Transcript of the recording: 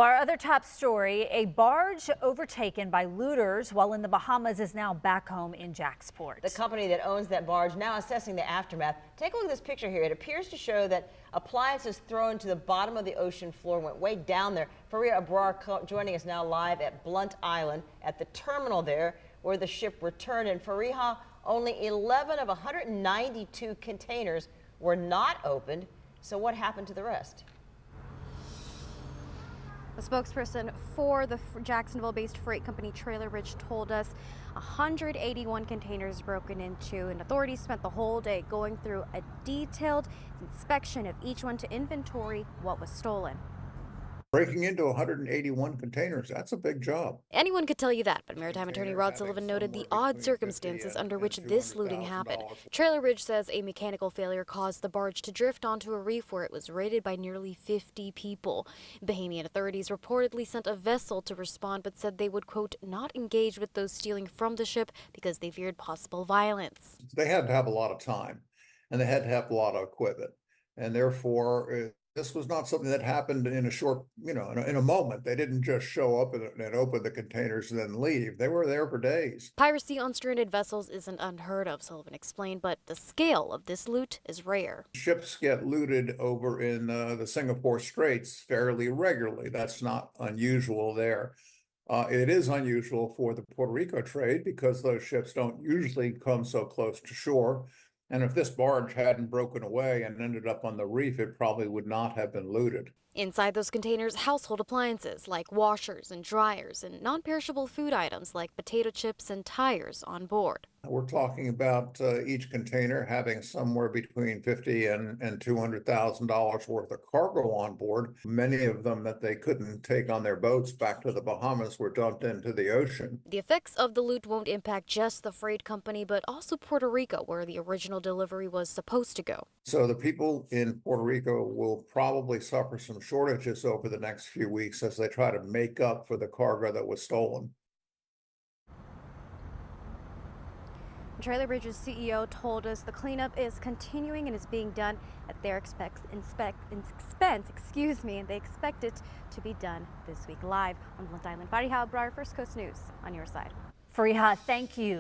Our other top story, a barge overtaken by looters while in the Bahamas is now back home in Jacksport. The company that owns that barge now assessing the aftermath. Take a look at this picture here. It appears to show that appliances thrown to the bottom of the ocean floor went way down there. Faria Abrar joining us now live at Blunt Island at the terminal there where the ship returned. And Fariha, only 11 of 192 containers were not opened. So what happened to the rest? A spokesperson for the Jacksonville-based freight company Trailer Bridge told us 181 containers broken into, and authorities spent the whole day going through a detailed inspection of each one to inventory what was stolen. Breaking into 181 containers, that's a big job. Anyone could tell you that, but Maritime Attorney Rod Sullivan noted the odd circumstances under which this looting happened. Trailer Bridge says a mechanical failure caused the barge to drift onto a reef where it was raided by nearly 50 people. Bahamian authorities reportedly sent a vessel to respond, but said they would, quote, not engage with those stealing from the ship because they feared possible violence. They had to have a lot of time, and they had to have a lot of equipment, and therefore this was not something that happened in a short, in a moment. They didn't just show up and open the containers and then leave. They were there for days. Piracy on stranded vessels isn't unheard of, Sullivan explained, but the scale of this loot is rare. Ships get looted over in the Singapore Straits fairly regularly. That's not unusual there. It is unusual for the Puerto Rico trade because those ships don't usually come so close to shore. And if this barge hadn't broken away and ended up on the reef, it probably would not have been looted. Inside those containers, household appliances like washers and dryers and non-perishable food items like potato chips and tires on board. We're talking about each container having somewhere between $50,000 and $200,000 worth of cargo on board. Many of them that they couldn't take on their boats back to the Bahamas were dumped into the ocean. The effects of the loot won't impact just the freight company, but also Puerto Rico, where the original delivery was supposed to go. So the people in Puerto Rico will probably suffer some shortages over the next few weeks as they try to make up for the cargo that was stolen. Trailer Bridge's CEO told us the cleanup is continuing and is being done at their expense, and they expect it to be done this week. Live on Blunt Island, Fariha Abrar, First Coast News on your side. Fariha, thank you.